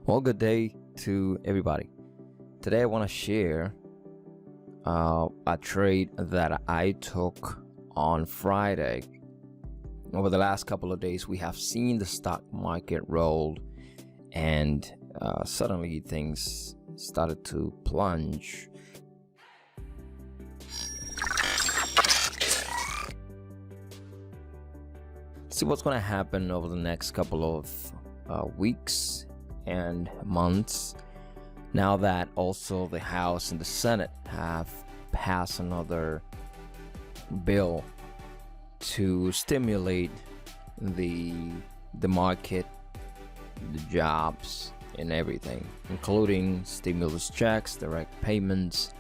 Well, good day to everybody. Today I want to share a trade that I took on Friday. Over the last couple of days, we have seen the stock market roll, and suddenly things started to plunge. See what's going to happen over the next couple of weeks and months, now that also the House and the Senate have passed another bill to stimulate the market, the jobs, and everything, including stimulus checks, direct payments,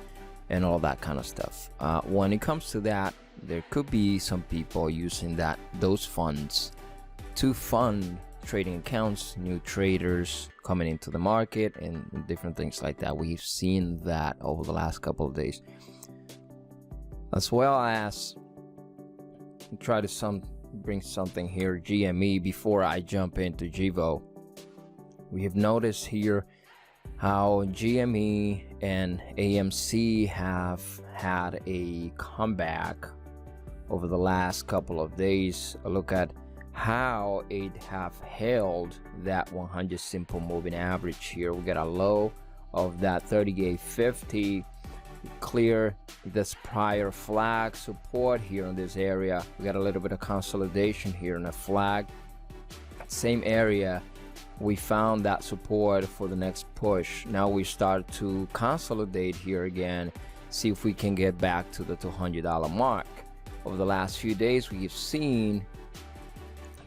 and all that kind of stuff. When it comes to that, there could be some people using those funds to fund trading accounts, new traders coming into the market, and different things like that. We've seen that over the last couple of days, as well as try to bring something here, GME, before I jump into GVO. We have noticed here how GME and AMC have had a comeback over the last couple of days. Look at how it have held that 100 simple moving average here. We got a low of that 38.50, clear this prior flag support here in this area. We got a little bit of consolidation here in the flag, same area. We found that support for the next push. Now we start to consolidate here again, see if we can get back to the $200 mark. Over the last few days, we've seen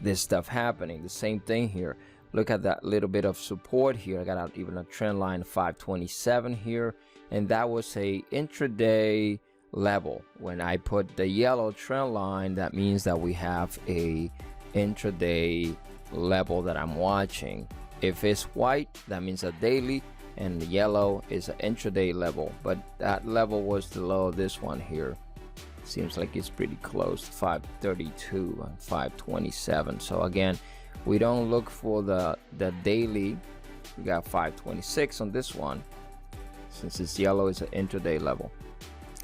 this stuff happening. The same thing here. Look at that little bit of support here. I got even a trend line 527 here, and that was a intraday level. When I put the yellow trend line, that means that we have a intraday level that I'm watching. If it's white, that means a daily, and the yellow is an intraday level. But that level was the low of this one here. Seems like it's pretty close to 532 and 527. So again, we don't look for the daily. We got 526 on this one. Since it's yellow, it's an intraday level.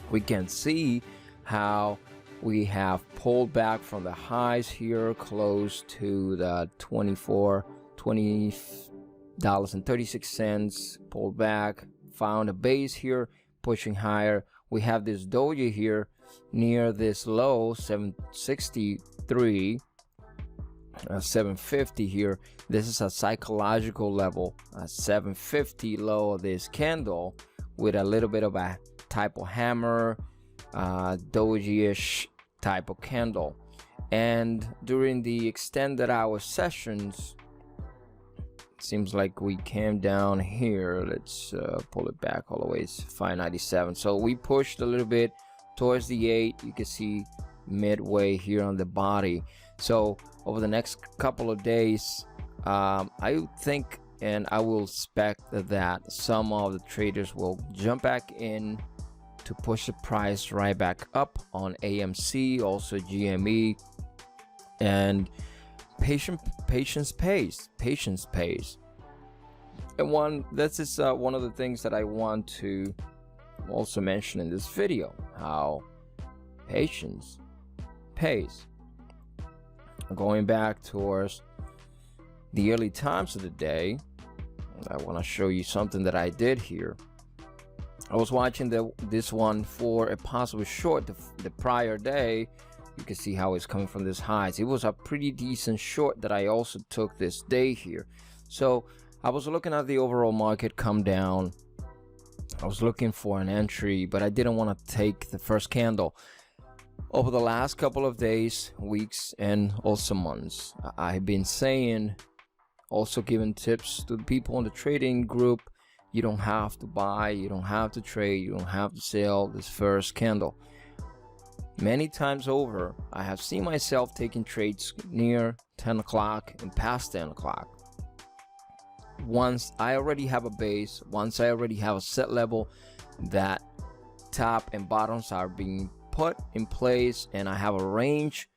We can see how we have pulled back from the highs here, close to the $20.36. Pulled back, found a base here, pushing higher. We have this doji here near this low 763, 750 here. This is a psychological level, a 750 low of this candle, with a little bit of a type of hammer, doji-ish type of candle. And during the extended hour sessions, seems like we came down here. Let's pull it back all the way. It's 597. So we pushed a little bit towards the 8. You can see midway here on the body. So over the next couple of days, I think, and I will expect that some of the traders will jump back in to push the price right back up on AMC, also GME, and patience pays. And this is one of the things that I want to also mention in this video, how patience pays. Going back towards the early times of the day, I want to show you something that I did here. I was watching this one for a possible short the prior day. You can see how it's coming from this highs. It was a pretty decent short that I also took this day here. So I was looking at the overall market come down. I was looking for an entry, but I didn't want to take the first candle. Over the last couple of days, weeks, and also months, I've been saying, also giving tips to the people in the trading group, you don't have to buy, you don't have to trade, you don't have to sell this first candle. Many times over, I have seen myself taking trades near 10 o'clock and past 10 o'clock. Once I already have a base, once I already have a set level, that top and bottoms are being put in place, and I have a range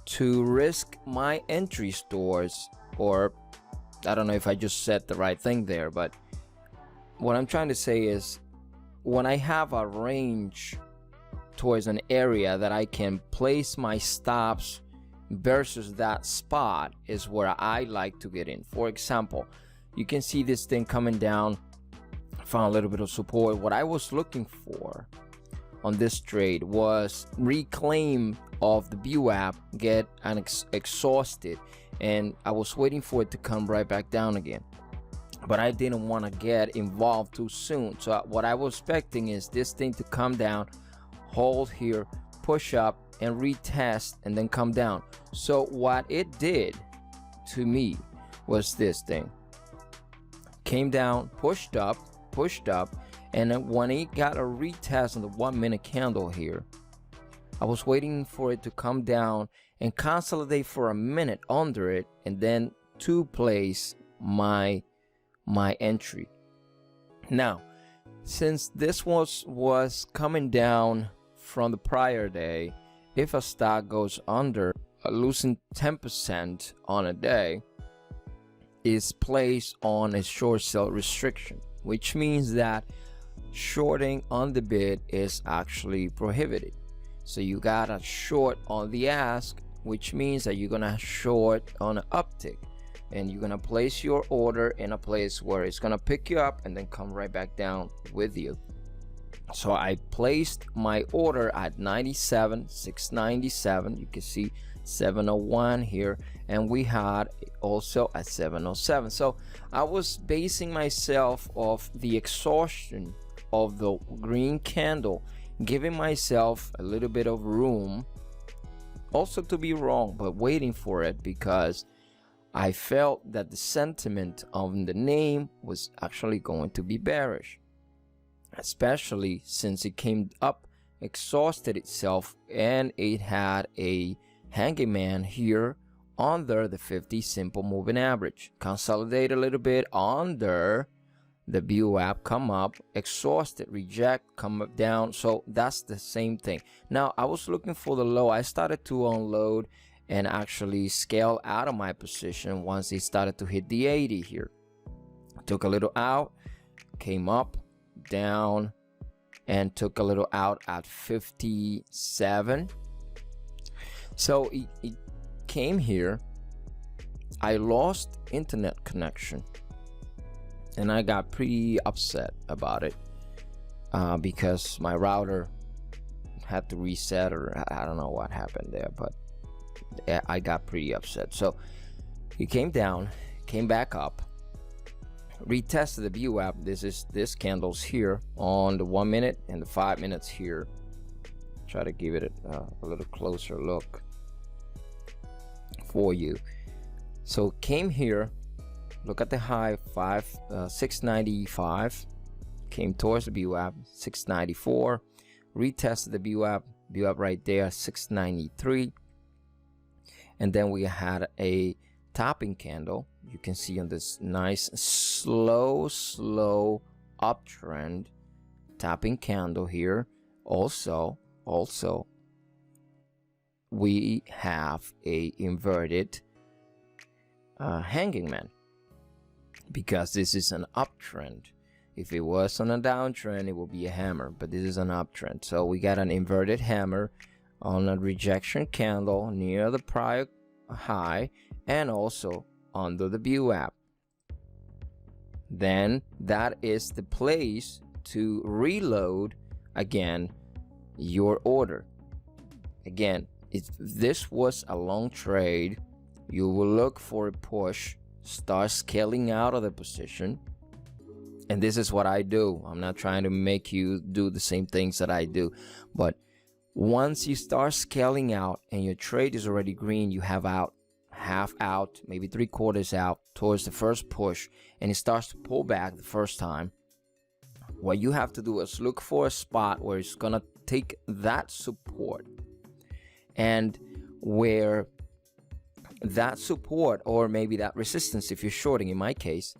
to risk my entry stores or I don't know if I just said the right thing there, but what I'm trying to say is when I have a range towards an area that I can place my stops versus that spot is where I like to get in. For example, you can see this thing coming down, found a little bit of support. What I was looking for on this trade was reclaim of the VWAP, get exhausted, and I was waiting for it to come right back down again, but I didn't want to get involved too soon. So what I was expecting is this thing to come down, hold here, push up and retest, and then come down. So what it did to me was this thing came down, pushed up, and then when it got a retest on the 1 minute candle here, I was waiting for it to come down and consolidate for a minute under it, and then to place my entry. Now, since this was coming down from the prior day, if a stock goes under, losing 10% on a day is placed on a short sell restriction, which means that shorting on the bid is actually prohibited. So you got a short on the ask, which means that you're gonna short on an uptick, and you're gonna place your order in a place where it's gonna pick you up and then come right back down with you. So I placed my order at 97,697. You can see 701 here, and we had also at 707. So I was basing myself off the exhaustion of the green candle, giving myself a little bit of room also to be wrong, but waiting for it, because I felt that the sentiment on the name was actually going to be bearish, especially since it came up, exhausted itself, and it had a hanging man here under the 50 simple moving average, consolidate a little bit under the VWAP, come up, exhausted, reject, come up, down. So that's the same thing. Now I was looking for the low. I started to unload and actually scale out of my position once it started to hit the 80 here. Took a little out, came up, down, and took a little out at 57. So it came here. I lost internet connection, and I got pretty upset about it because my router had to reset, or I don't know what happened there, but I got pretty upset. So it came down, came back up, retested the VWAP. This candle's here on the 1 minute and the 5 minutes here. Try to give it a little closer look for you. So came here, look at the high, 695, came towards the VWAP, 694, retested the VWAP right there, 693, and then we had a topping candle. You can see on this nice slow uptrend topping candle here. Also we have a inverted hanging man, because this is an uptrend. If it was on a downtrend, it would be a hammer, but this is an uptrend. So we got an inverted hammer on a rejection candle near the prior high and also under the VWAP. Then that is the place to reload again your order. Again, if this was a long trade, you will look for a push, start scaling out of the position. And this is what I do. I'm not trying to make you do the same things that I do, but once you start scaling out and your trade is already green, you have out, half out, maybe 3/4 out towards the first push, and it starts to pull back the first time, what you have to do is look for a spot where it's gonna take that support, and where that support, or maybe that resistance if you're shorting, in my case,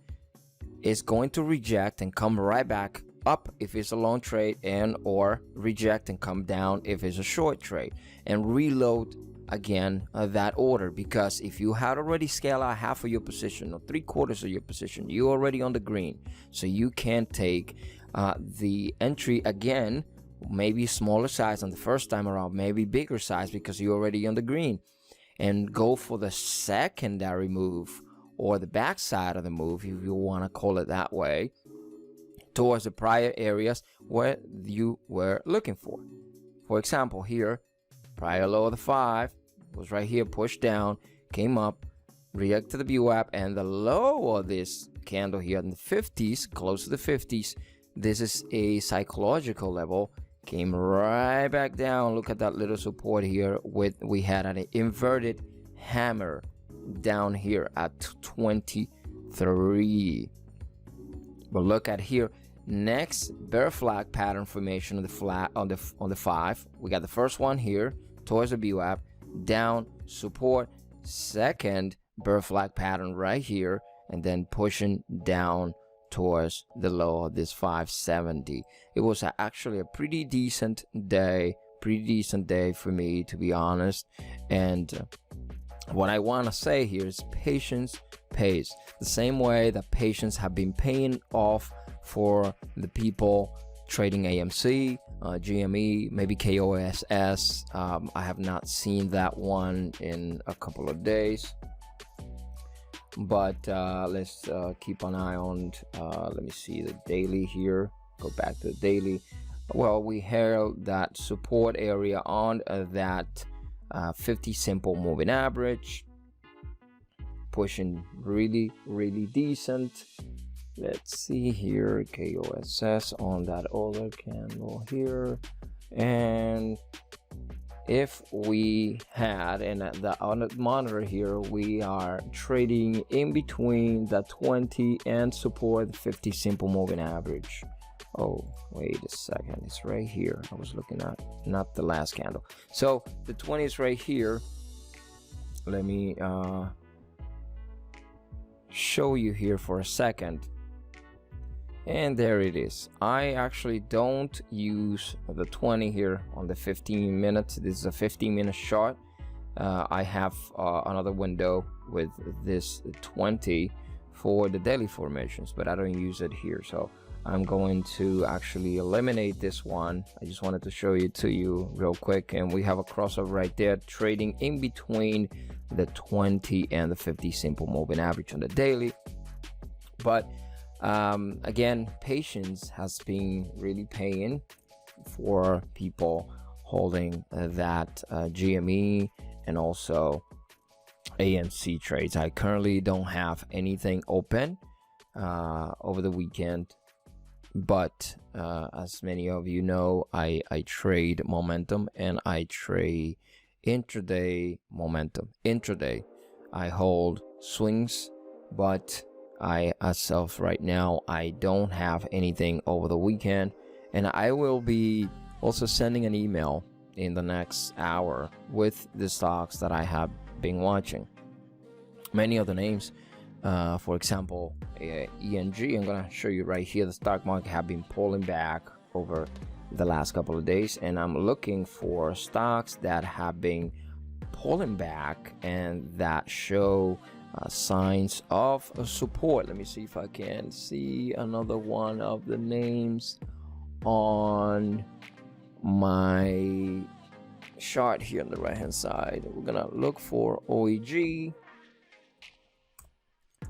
is going to reject and come right back up if it's a long trade, and or reject and come down if it's a short trade, and reload again that order, because if you had already scaled out half of your position or 3/4 of your position, you're already on the green, so you can take the entry again, maybe smaller size on the first time around, maybe bigger size because you're already on the green, and go for the secondary move or the backside of the move, if you want to call it that way, towards the prior areas where you were looking for. For example, here, prior low of the 5 was right here, pushed down, came up, react to the VWAP, and the low of this candle here in the 50s, close to the 50s, this is a psychological level, came right back down. Look at that little support here. We had an inverted hammer down here at 23. But look at here, next bear flag pattern formation on the flat on the 5. We got the first one here towards the VWAP, down, support, second bear flag pattern right here, and then pushing down towards the low of this 570. It was actually a pretty decent day for me, to be honest. And what I want to say here is patience pays. The same way that patience have been paying off for the people trading AMC, GME, maybe KOSS. I have not seen that one in a couple of days, but let's keep an eye on let me see the daily here. Go back to the daily. Well, we held that support area on that 50 simple moving average, pushing really decent. Let's see here, KOSS on that other candle here, and if we had, and on the monitor here, we are trading in between the 20 and support the 50 simple moving average. Oh, wait a second, it's right here. I was looking at not the last candle. So the 20 is right here. Let me show you here for a second. And there it is. I actually don't use the 20 here on the 15 minutes. This is a 15-minute chart. I have another window with this 20 for the daily formations, but I don't use it here. So I'm going to actually eliminate this one. I just wanted to show it to you real quick. And we have a crossover right there, trading in between the 20 and the 50 simple moving average on the daily. But again, patience has been really paying for people holding that GME and also AMC trades. I currently don't have anything open over the weekend, but as many of you know, I trade momentum and I trade intraday momentum. Intraday, I hold swings, but as of right now, I don't have anything over the weekend, and I will be also sending an email in the next hour with the stocks that I have been watching. Many of the names, for example, ENG, I'm gonna show you right here. The stock market have been pulling back over the last couple of days, and I'm looking for stocks that have been pulling back and that show signs of support. Let me see if I can see another one of the names on my chart here on the right hand side. We're gonna look for OEG.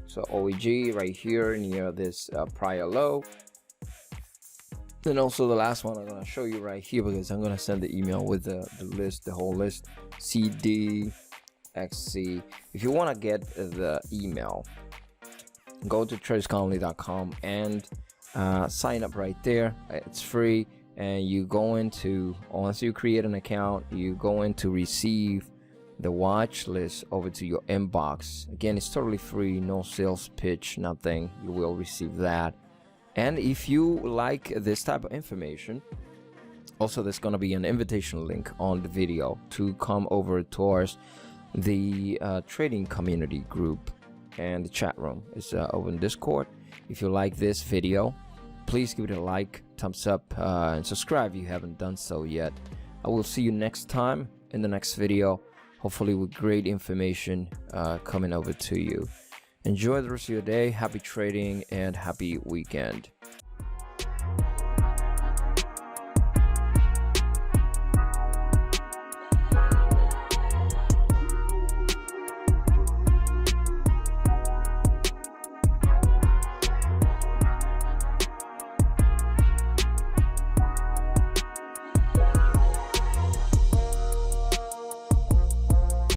So OEG right here near this prior low. Then also the last one I'm gonna show you right here, because I'm gonna send the email with the list, the whole list. CD XC. If you want to get the email, go to tradescommonly.com and sign up right there. It's free, and you go into, once you create an account, you go in to receive the watch list over to your inbox. Again, it's totally free, no sales pitch, nothing. You will receive that. And if you like this type of information, also there's going to be an invitation link on the video to come over towards the trading community group, and the chat room is over in Discord. If you like this video, please give it a like, thumbs up, and subscribe if you haven't done so yet. I will see you next time in the next video. hopefully with great information coming over to you. Enjoy the rest of your day. Happy trading and happy weekend.